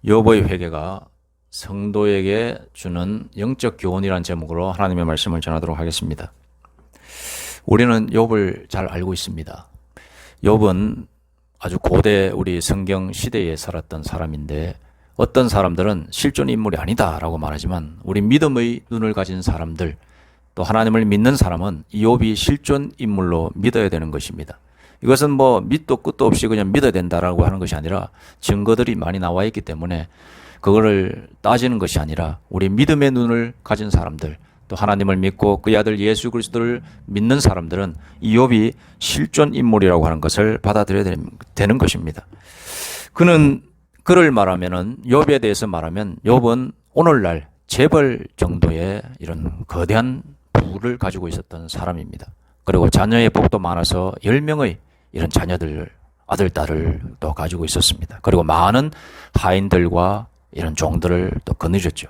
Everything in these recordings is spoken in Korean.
욥의 회개가 성도에게 주는 영적 교훈이라는 제목으로 하나님의 말씀을 전하도록 하겠습니다. 우리는 욥을 잘 알고 있습니다. 욥은 아주 고대 우리 성경 시대에 살았던 사람인데, 어떤 사람들은 실존 인물이 아니다라고 말하지만 우리 믿음의 눈을 가진 사람들, 또 하나님을 믿는 사람은 이 욥이 실존 인물로 믿어야 되는 것입니다. 이것은 밑도 끝도 없이 그냥 믿어야 된다라고 하는 것이 아니라 증거들이 많이 나와 있기 때문에 그거를 따지는 것이 아니라 우리 믿음의 눈을 가진 사람들, 또 하나님을 믿고 그의 아들 예수 그리스도를 믿는 사람들은 이 욥이 실존 인물이라고 하는 것을 받아들여야 되는 것입니다. 그를 말하면은, 욥에 대해서 말하면 욥은 오늘날 재벌 정도의 이런 거대한 부를 가지고 있었던 사람입니다. 그리고 자녀의 복도 많아서 10명의 이런 자녀들, 아들, 딸을 또 가지고 있었습니다. 그리고 많은 하인들과 이런 종들을 또 거느렸죠.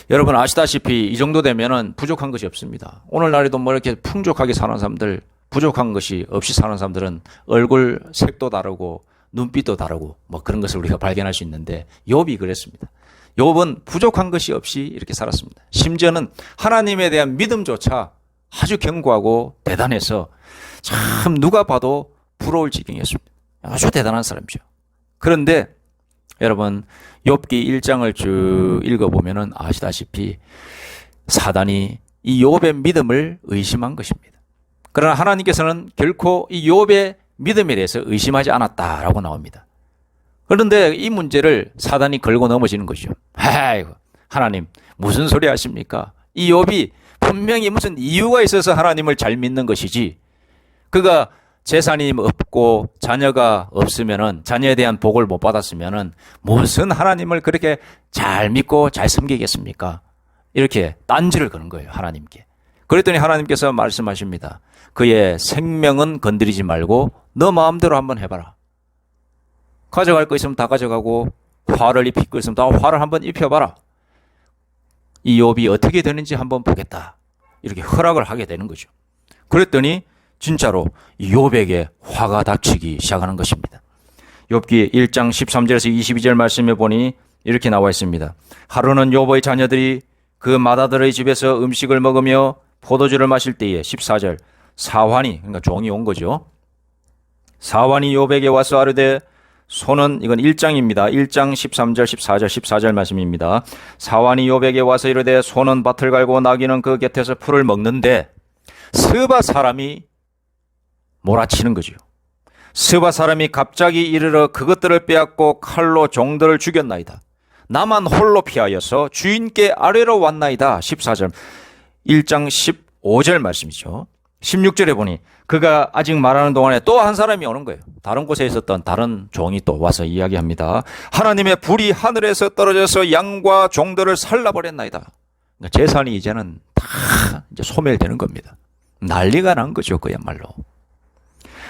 여러분 아시다시피 이 정도 되면은 부족한 것이 없습니다. 오늘날에도 이렇게 풍족하게 사는 사람들, 부족한 것이 없이 사는 사람들은 얼굴 색도 다르고 눈빛도 다르고 그런 것을 우리가 발견할 수 있는데, 욥이 그랬습니다. 욥은 부족한 것이 없이 이렇게 살았습니다. 심지어는 하나님에 대한 믿음조차 아주 견고하고 대단해서 참 누가 봐도 부러울 지경이었습니다. 아주 대단한 사람이죠. 그런데 여러분 욥기 1장을 쭉 읽어보면 아시다시피 사단이 이 욥의 믿음을 의심한 것입니다. 그러나 하나님께서는 결코 이 욥의 믿음에 대해서 의심하지 않았다라고 나옵니다. 그런데 이 문제를 사단이 걸고 넘어지는 것이죠. 아이고, 하나님 무슨 소리 하십니까? 이 욥이 분명히 무슨 이유가 있어서 하나님을 잘 믿는 것이지, 그가 재산이 없고 자녀가 없으면은, 자녀에 대한 복을 못 받았으면은 무슨 하나님을 그렇게 잘 믿고 잘 섬기겠습니까? 이렇게 딴지를 거는 거예요, 하나님께. 그랬더니 하나님께서 말씀하십니다. 그의 생명은 건드리지 말고 너 마음대로 한번 해봐라. 가져갈 거 있으면 다 가져가고 화를 입힐 거 있으면 다 화를 한번 입혀봐라. 이 욥이 어떻게 되는지 한번 보겠다. 이렇게 허락을 하게 되는 거죠. 그랬더니 진짜로 욥에게 화가 닥치기 시작하는 것입니다. 욥기 1장 13절에서 22절 말씀에 보니 이렇게 나와 있습니다. 하루는 욥의 자녀들이 그 맏아들의 집에서 음식을 먹으며 포도주를 마실 때에, 14절, 사환이, 그러니까 종이 온 거죠. 사환이 욥에게 와서 아르되, 소는, 이건 1장입니다. 1장 13절, 14절, 14절 말씀입니다. 사환이 욥에게 와서 이르되, 소는 밭을 갈고 나귀는 그 곁에서 풀을 먹는데 스바 사람이 몰아치는 거죠. 스바 사람이 갑자기 이르러 그것들을 빼앗고 칼로 종들을 죽였나이다. 나만 홀로 피하여서 주인께 아래로 왔나이다. 14절, 1장 15절 말씀이죠. 16절에 보니 그가 아직 말하는 동안에 또 한 사람이 오는 거예요. 다른 곳에 있었던 다른 종이 또 와서 이야기합니다. 하나님의 불이 하늘에서 떨어져서 양과 종들을 살라버렸나이다. 그러니까 재산이 이제는 다 이제 소멸되는 겁니다. 난리가 난 거죠, 그야말로.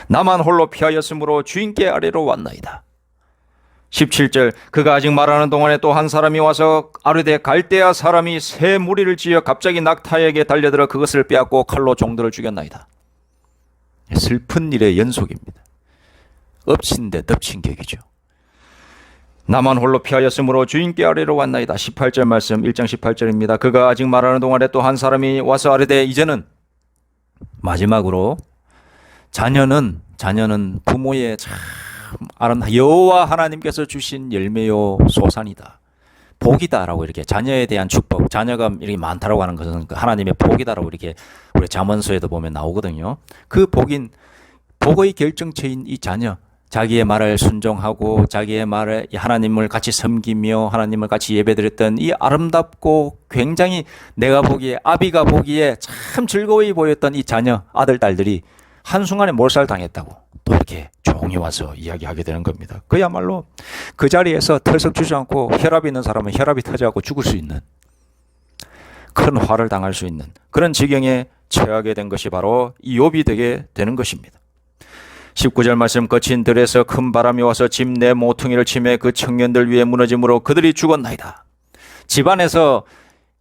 나만 홀로 피하였으므로 주인께 아래로 왔나이다. 17절, 그가 아직 말하는 동안에 또 한 사람이 와서 아르데 갈대아 사람이 새 무리를 지어 갑자기 낙타에게 달려들어 그것을 빼앗고 칼로 종들을 죽였나이다. 슬픈 일의 연속입니다. 엎친 데 덮친 격이죠. 나만 홀로 피하였으므로 주인께 아래로 왔나이다. 18절 말씀, 1장 18절입니다. 그가 아직 말하는 동안에 또 한 사람이 와서 아르되, 이제는 마지막으로 자녀는 부모의 참 아름다운 여호와 하나님께서 주신 열매요 소산이다. 복이다라고, 이렇게 자녀에 대한 축복, 자녀가 이렇게 많다라고 하는 것은 하나님의 복이다라고 이렇게 우리 잠언서에도 보면 나오거든요. 그 복의 결정체인 이 자녀, 자기의 말을 순종하고 자기의 말에 하나님을 같이 섬기며 하나님을 같이 예배드렸던 이 아름답고 굉장히 내가 보기에, 아비가 보기에 참 즐거워 보였던 이 자녀, 아들, 딸들이 한순간에 몰살당했다고 또 이렇게 종이 와서 이야기하게 되는 겁니다. 그야말로 그 자리에서 털썩 주저앉고 혈압이 있는 사람은 혈압이 터져갖고 죽을 수 있는, 큰 화를 당할 수 있는 그런 지경에 처하게 된 것이 바로 이 욥이 되게 되는 것입니다. 19절 말씀, 거친 들에서 큰 바람이 와서 집 내 모퉁이를 치매 그 청년들 위에 무너짐으로 그들이 죽었나이다. 집안에서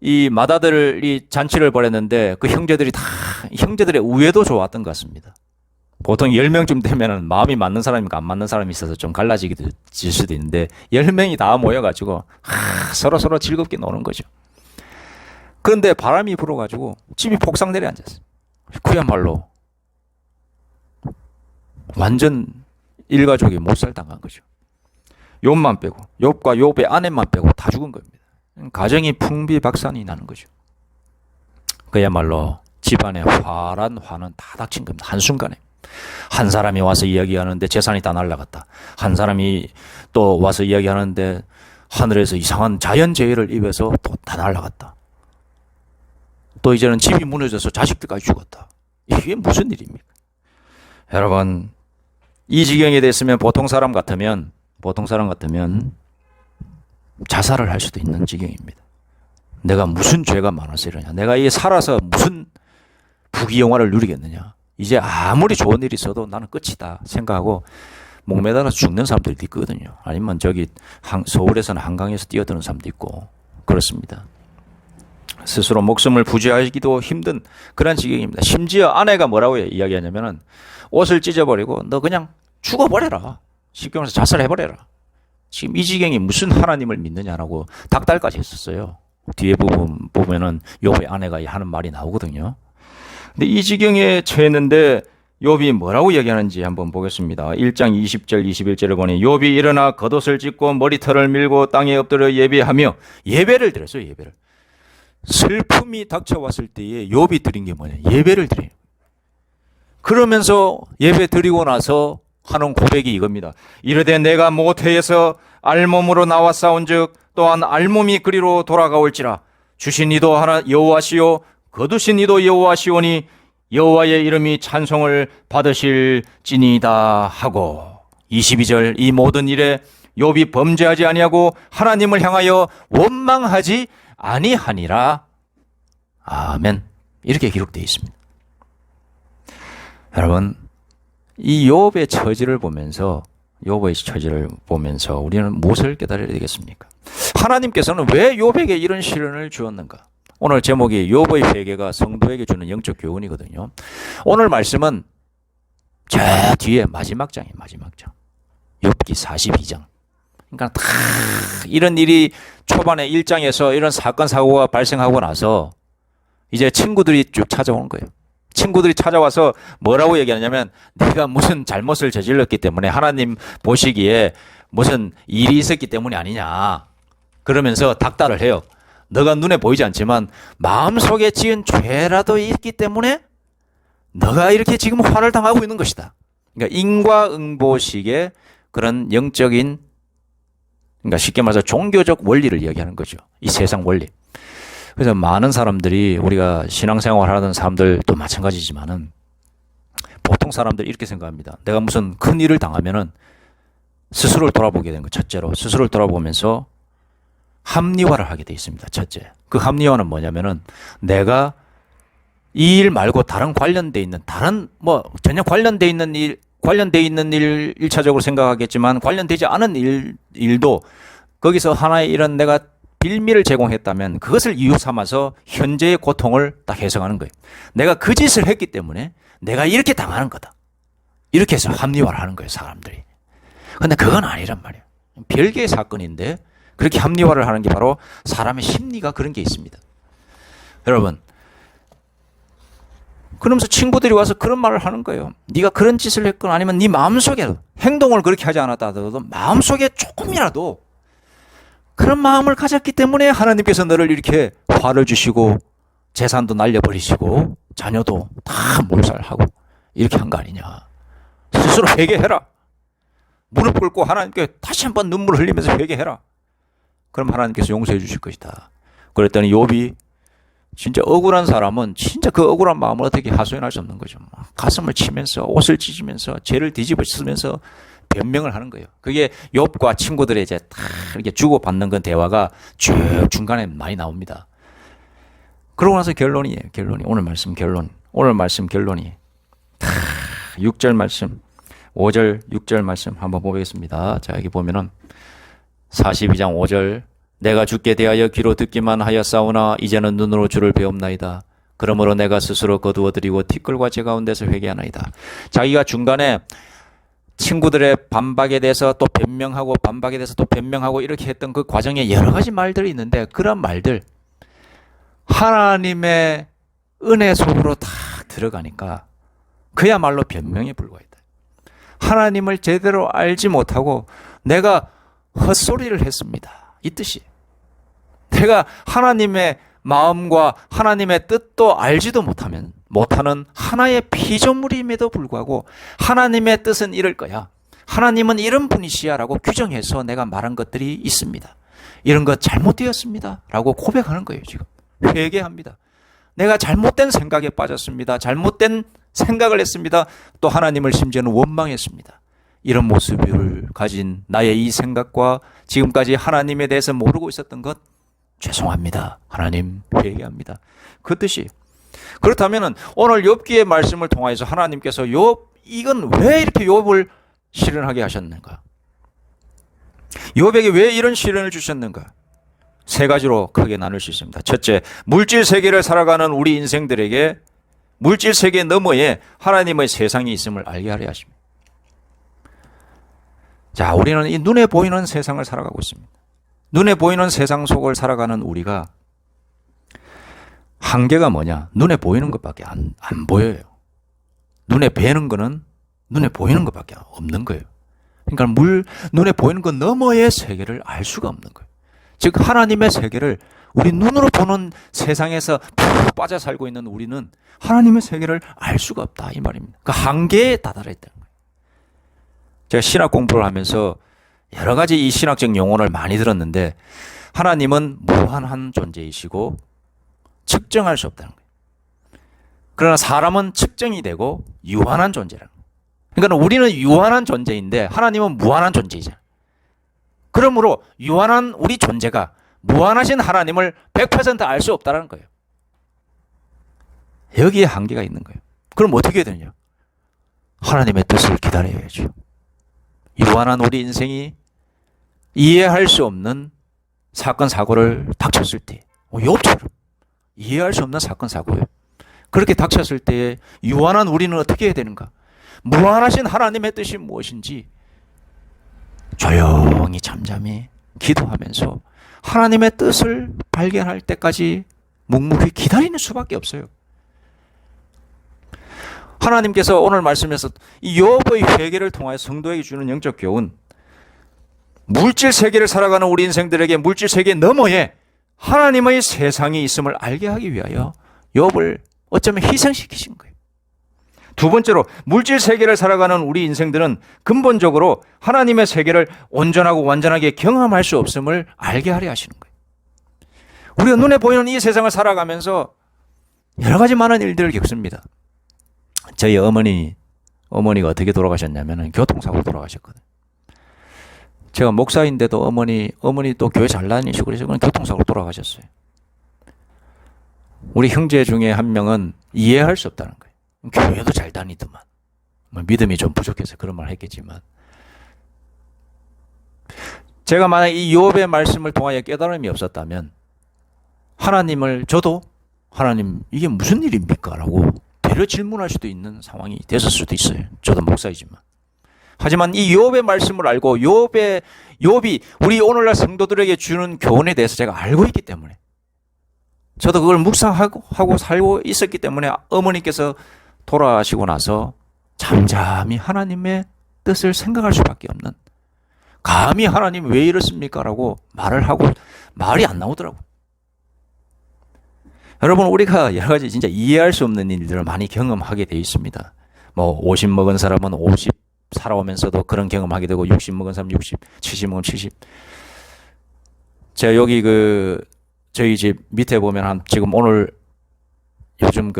이 맏아들이 잔치를 벌였는데 그 형제들이 다, 형제들의 우애도 좋았던 것 같습니다. 보통 10명쯤 되면은 마음이 맞는 사람이니까 안 맞는 사람이 있어서 좀 갈라지기도 질 수도 있는데 10명이 다 모여가지고 서로 즐겁게 노는 거죠. 그런데 바람이 불어가지고 집이 폭삭 내려앉았어요. 그야말로 완전 일가족이 몰살당한 거죠. 욥만 빼고, 욥과 욥의 아내만 빼고 다 죽은 겁니다. 가정이 풍비박산이 나는 거죠. 그야말로 집안에 화는 다 닥친 겁니다. 한순간에. 한 사람이 와서 이야기하는데 재산이 다 날아갔다. 한 사람이 또 와서 이야기하는데 하늘에서 이상한 자연재해를 입어서 또 다 날아갔다. 또 이제는 집이 무너져서 자식들까지 죽었다. 이게 무슨 일입니까? 여러분, 이 지경이 됐으면 보통 사람 같으면 자살을 할 수도 있는 지경입니다. 내가 무슨 죄가 많아서 이러냐. 내가 이 살아서 무슨 부귀영화를 누리겠느냐. 이제 아무리 좋은 일이 있어도 나는 끝이다 생각하고 목매달아서 죽는 사람들도 있거든요. 아니면 저기 서울에서는 한강에서 뛰어드는 사람도 있고 그렇습니다. 스스로 목숨을 부지하기도 힘든 그런 지경입니다. 심지어 아내가 뭐라고 이야기하냐면은 옷을 찢어버리고 너 그냥 죽어버려라. 쉽게 말해서 자살해버려라. 지금 이 지경이 무슨 하나님을 믿느냐라고 닥달까지 했었어요. 뒤에 부분 보면은 욥의 아내가 하는 말이 나오거든요. 근데 이 지경에 처했는데 욥이 뭐라고 얘기하는지 한번 보겠습니다. 1장 20절 21절을 보니 욥이 일어나 겉옷을 찢고 머리털을 밀고 땅에 엎드려 예배하며 예배를 드렸어요. 예배를. 슬픔이 닥쳐왔을 때에 욥이 드린 게 뭐냐. 예배를 드려요. 그러면서 예배 드리고 나서 하는 고백이 이겁니다. 이르되 내가 모태에서 알몸으로 나와 싸운즉 또한 알몸이 그리로 돌아가올지라. 주신 이도 하나 여호와시요 거두신 이도 여호와시오니 여호와의 이름이 찬송을 받으실지니이다 하고 22절 이 모든 일에 욥이 범죄하지 아니하고 하나님을 향하여 원망하지 아니하니라. 아멘. 이렇게 기록되어 있습니다. 여러분, 이 욥의 처지를 보면서 우리는 무엇을 깨달아야 되겠습니까? 하나님께서는 왜 욥에게 이런 시련을 주었는가? 오늘 제목이 욥의 회개가 성도에게 주는 영적 교훈이거든요. 오늘 말씀은 저 뒤에 마지막 장이에요. 마지막 장. 욥기 42장. 그러니까 다 이런 일이 초반에 1장에서 이런 사건 사고가 발생하고 나서 이제 친구들이 쭉 찾아오는 거예요. 친구들이 찾아와서 뭐라고 얘기하냐면 네가 무슨 잘못을 저질렀기 때문에 하나님 보시기에 무슨 일이 있었기 때문이 아니냐. 그러면서 닥달을 해요. 너가 눈에 보이지 않지만 마음속에 지은 죄라도 있기 때문에 너가 이렇게 지금 화를 당하고 있는 것이다. 그러니까 인과응보식의 그런 영적인, 그러니까 쉽게 말해서 종교적 원리를 이야기하는 거죠. 이 세상 원리. 그래서 많은 사람들이 우리가 신앙생활 하는 사람들도 마찬가지지만은 보통 사람들이 이렇게 생각합니다. 내가 무슨 큰 일을 당하면은 스스로를 돌아보게 되는 거. 첫째로 스스로를 돌아보면서 합리화를 하게 돼 있습니다. 첫째. 그 합리화는 뭐냐면은 내가 이 일 말고 다른 관련돼 있는 다른 전혀 관련돼 있는 일 1차적으로 생각하겠지만 관련되지 않은 일도 거기서 하나의 이런 내가 빌미를 제공했다면 그것을 이유 삼아서 현재의 고통을 딱 해석하는 거예요. 내가 그 짓을 했기 때문에 내가 이렇게 당하는 거다. 이렇게 해서 합리화를 하는 거예요, 사람들이. 근데 그건 아니란 말이에요. 별개의 사건인데 그렇게 합리화를 하는 게 바로 사람의 심리가 그런 게 있습니다. 여러분, 그러면서 친구들이 와서 그런 말을 하는 거예요. 네가 그런 짓을 했거나 아니면 네 마음속에 행동을 그렇게 하지 않았다 하더라도 마음속에 조금이라도 그런 마음을 가졌기 때문에 하나님께서 너를 이렇게 화를 주시고 재산도 날려버리시고 자녀도 다 몰살하고 이렇게 한 거 아니냐. 스스로 회개해라. 무릎 꿇고 하나님께 다시 한번 눈물을 흘리면서 회개해라. 그럼 하나님께서 용서해 주실 것이다. 그랬더니 욥이 진짜 억울한 사람은 진짜 그 억울한 마음을 어떻게 하소연할 수 없는 거죠. 가슴을 치면서 옷을 찢으면서 죄를 뒤집어 쓰면서 변명을 하는 거예요. 그게 욥과 친구들의 이제 다 이렇게 주고받는 그 대화가 쭉 중간에 많이 나옵니다. 그러고 나서 결론이에요. 오늘 말씀 결론이 6절 말씀 5절 6절 말씀 한번 보겠습니다. 자, 여기 보면은 42장 5절 내가 주께 대하여 귀로 듣기만 하였사오나 이제는 눈으로 주를 배웁나이다. 그러므로 내가 스스로 거두어드리고 티끌과 제 가운데서 회개하나이다. 자기가 중간에 친구들의 반박에 대해서 또 변명하고 반박에 대해서 또 변명하고 이렇게 했던 그 과정에 여러 가지 말들이 있는데 그런 말들 하나님의 은혜 속으로 다 들어가니까 그야말로 변명에 불과했다. 하나님을 제대로 알지 못하고 내가 헛소리를 했습니다. 이 뜻이. 내가 하나님의 마음과 하나님의 뜻도 알지도 못하는 하나의 피조물임에도 불구하고 하나님의 뜻은 이럴 거야. 하나님은 이런 분이시야 라고 규정해서 내가 말한 것들이 있습니다. 이런 것 잘못되었습니다 라고 고백하는 거예요. 지금 회개합니다. 내가 잘못된 생각에 빠졌습니다. 잘못된 생각을 했습니다. 또 하나님을 심지어는 원망했습니다. 이런 모습을 가진 나의 이 생각과 지금까지 하나님에 대해서 모르고 있었던 것 죄송합니다. 하나님 회개합니다. 그 뜻이. 그렇다면 오늘 욥기의 말씀을 통해서 하나님께서 이건 왜 이렇게 욥을 시련하게 하셨는가? 욥에게 왜 이런 시련을 주셨는가? 세 가지로 크게 나눌 수 있습니다. 첫째, 물질 세계를 살아가는 우리 인생들에게 물질 세계 너머에 하나님의 세상이 있음을 알게 하려 하십니다. 자, 우리는 이 눈에 보이는 세상을 살아가고 있습니다. 눈에 보이는 세상 속을 살아가는 우리가 한계가 뭐냐? 눈에 보이는 것밖에 안 보여요. 눈에 뵈는 거는 눈에 보이는 것밖에 없는 거예요. 그러니까 눈에 보이는 것 너머의 세계를 알 수가 없는 거예요. 즉 하나님의 세계를 우리 눈으로 보는 세상에서 푹 빠져 살고 있는 우리는 하나님의 세계를 알 수가 없다 이 말입니다. 그 한계에 다다랐다는 거예요. 제가 신학 공부를 하면서 여러 가지 이 신학적 용어를 많이 들었는데 하나님은 무한한 존재이시고 측정할 수 없다는 거예요. 그러나 사람은 측정이 되고 유한한 존재라는 거예요. 그러니까 우리는 유한한 존재인데 하나님은 무한한 존재이잖아요. 그러므로 유한한 우리 존재가 무한하신 하나님을 100% 알 수 없다는 거예요. 여기에 한계가 있는 거예요. 그럼 어떻게 해야 되느냐? 하나님의 뜻을 기다려야죠. 유한한 우리 인생이 이해할 수 없는 사건 사고를 닥쳤을 때 욥처럼 이해할 수 없는 사건 사고예요. 그렇게 닥쳤을 때 유한한 우리는 어떻게 해야 되는가? 무한하신 하나님의 뜻이 무엇인지 조용히 잠잠히 기도하면서 하나님의 뜻을 발견할 때까지 묵묵히 기다리는 수밖에 없어요. 하나님께서 오늘 말씀에서 이 욥의 회개를 통하여 성도에게 주는 영적 교훈, 물질 세계를 살아가는 우리 인생들에게 물질 세계 너머에 하나님의 세상이 있음을 알게 하기 위하여 욥을 어쩌면 희생시키신 거예요. 두 번째로 물질 세계를 살아가는 우리 인생들은 근본적으로 하나님의 세계를 온전하고 완전하게 경험할 수 없음을 알게 하려 하시는 거예요. 우리가 눈에 보이는 이 세상을 살아가면서 여러 가지 많은 일들을 겪습니다. 저희 어머니가 어떻게 돌아가셨냐면 교통사고로 돌아가셨거든요. 제가 목사인데도 어머니 또 교회 잘 다니시고 그래서 교통사고로 돌아가셨어요. 우리 형제 중에 한 명은 이해할 수 없다는 거예요. 교회도 잘 다니더만. 믿음이 좀 부족해서 그런 말 했겠지만. 제가 만약 이 욥의 말씀을 통하여 깨달음이 없었다면 저도 하나님 이게 무슨 일입니까? 라고 되려 질문할 수도 있는 상황이 됐을 수도 있어요. 저도 목사이지만. 하지만 이 욥의 말씀을 알고 욥이 우리 오늘날 성도들에게 주는 교훈에 대해서 제가 알고 있기 때문에 저도 그걸 묵상하고 살고 있었기 때문에 어머니께서 돌아가시고 나서 잠잠히 하나님의 뜻을 생각할 수밖에 없는, 감히 하나님 왜 이렇습니까? 라고 말을 하고 말이 안 나오더라고요. 여러분, 우리가 여러 가지 진짜 이해할 수 없는 일들을 많이 경험하게 되어 있습니다. 50 먹은 사람은 50 살아오면서도 그런 경험하게 되고 60 먹은 사람 60, 70 먹은 70. 제가 여기 저희 집 밑에 보면 지금 오늘 요즘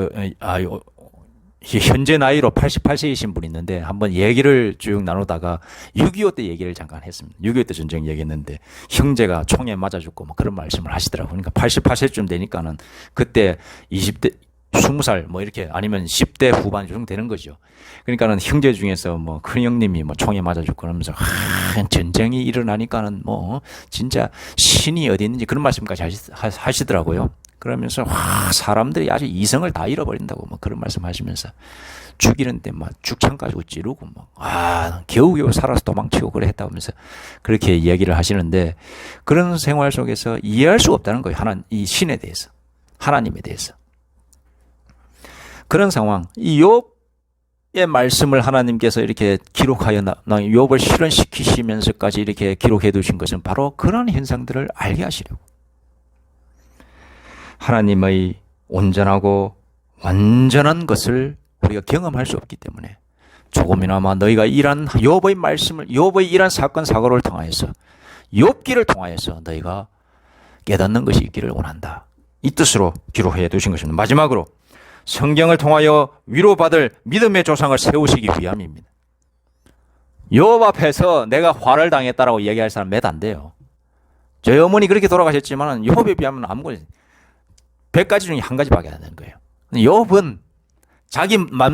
현재 나이로 88세이신 분이 있는데 한번 얘기를 쭉 나누다가 6.25 때 얘기를 잠깐 했습니다. 6.25 때 전쟁 얘기했는데 형제가 총에 맞아 죽고 그런 말씀을 하시더라고요. 그러니까 88세쯤 되니까는 그때 20대 20살 이렇게 아니면 10대 후반 정도 되는 거죠. 그러니까는 형제 중에서 큰 형님이 총에 맞아 죽고 그러면서 전쟁이 일어나니까는 진짜 신이 어디 있는지 그런 말씀까지 하시더라고요. 그러면서 사람들이 아주 이성을 다 잃어버린다고 뭐 그런 말씀하시면서 죽이는데 막 죽창 가지고 찌르고 겨우겨우 살아서 도망치고 그래 했다면서 그렇게 이야기를 하시는데, 그런 생활 속에서 이해할 수가 없다는 거예요. 이 신에 대해서, 하나님에 대해서. 그런 상황, 이 욥의 말씀을 하나님께서 이렇게 기록하여 욥을 실현시키시면서까지 이렇게 기록해 두신 것은 바로 그런 현상들을 알게 하시려고. 하나님의 온전하고 완전한 것을 우리가 경험할 수 없기 때문에 조금이나마 너희가 이런 욥의 말씀을, 욥의 이런 사건 사고를 통하여서, 욥기를 통하여서 너희가 깨닫는 것이 있기를 원한다. 이 뜻으로 기록해 두신 것입니다. 마지막으로 성경을 통하여 위로받을 믿음의 조상을 세우시기 위함입니다. 욥 앞에서 내가 화를 당했다라고 얘기할 사람 몇 안 돼요. 저희 어머니 그렇게 돌아가셨지만 욥에 비하면 아무것도 100가지 중에 한 가지밖에 안 되는 거예요. 욥은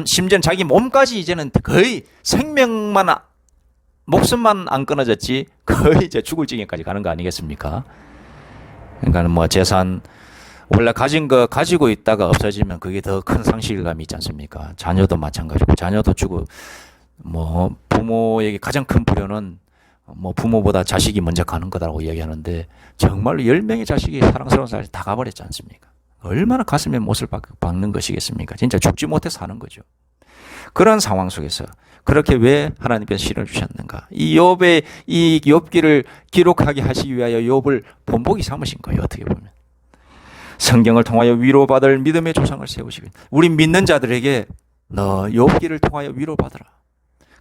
심지어는 자기 몸까지 이제는 거의 목숨만 안 끊어졌지 거의 이제 죽을 지경까지 가는 거 아니겠습니까? 그러니까 뭐 재산, 원래 가진 거 가지고 있다가 없어지면 그게 더 큰 상실감이 있지 않습니까? 자녀도 마찬가지고, 자녀도 주고, 뭐 부모에게 가장 큰 불효는 뭐 부모보다 자식이 먼저 가는 거다라고 이야기하는데, 정말로 10명의 자식이 사랑스러운 자식이 다 가버렸지 않습니까? 얼마나 가슴에 못을 박는 것이겠습니까? 진짜 죽지 못해 사는 거죠. 그런 상황 속에서 그렇게 왜 하나님께서 실을 주셨는가? 이 욥의 이 욥기를 기록하게 하시기 위하여 욥을 본보기 삼으신 거예요. 어떻게 보면 성경을 통하여 위로받을 믿음의 조상을 세우시고, 우리 믿는 자들에게 너 욥기를 통하여 위로받으라.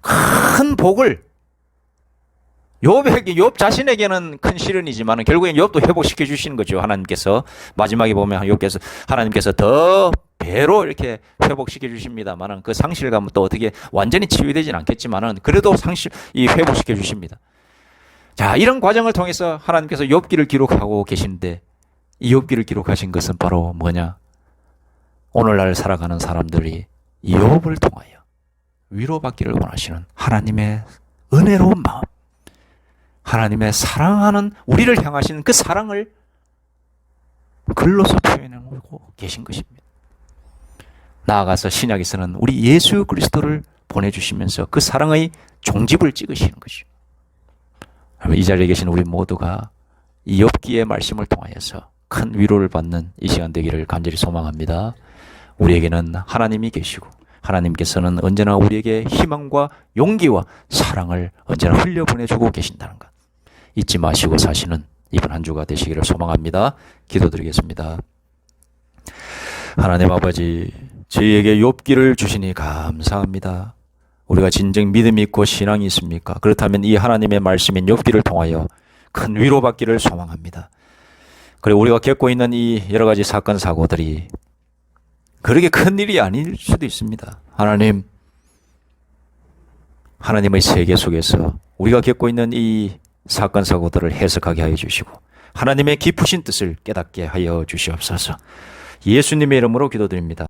큰 복을, 욥 자신에게는 큰 시련이지만 결국엔 욥도 회복시켜 주시는 거죠. 하나님께서 마지막에 보면 욥께서 하나님께서 더 배로 이렇게 회복시켜 주십니다만은 그 상실감은 또 어떻게 완전히 치유되지는 않겠지만은 그래도 회복시켜 주십니다. 자, 이런 과정을 통해서 하나님께서 욥기를 기록하고 계신데, 이 욥기를 기록하신 것은 바로 뭐냐? 오늘날 살아가는 사람들이 욥을 통하여 위로받기를 원하시는 하나님의 은혜로운 마음, 하나님의 사랑하는, 우리를 향하시는 그 사랑을 글로서 표현하고 계신 것입니다. 나아가서 신약에서는 우리 예수 그리스도를 보내주시면서 그 사랑의 종집을 찍으시는 것이죠. 이 자리에 계신 우리 모두가 이 욥기의 말씀을 통하여서 큰 위로를 받는 이 시간 되기를 간절히 소망합니다. 우리에게는 하나님이 계시고 하나님께서는 언제나 우리에게 희망과 용기와 사랑을 언제나 흘려보내주고 계신다는 것 잊지 마시고 사시는 이번 한 주가 되시기를 소망합니다. 기도드리겠습니다. 하나님 아버지, 저희에게 욥기를 주시니 감사합니다. 우리가 진정 믿음이 있고 신앙이 있습니까? 그렇다면 이 하나님의 말씀인 욥기를 통하여 큰 위로받기를 소망합니다. 그리고 우리가 겪고 있는 이 여러 가지 사건 사고들이 그렇게 큰 일이 아닐 수도 있습니다. 하나님의 세계 속에서 우리가 겪고 있는 이 사건 사고들을 해석하게 하여 주시고 하나님의 깊으신 뜻을 깨닫게 하여 주시옵소서. 예수님의 이름으로 기도드립니다.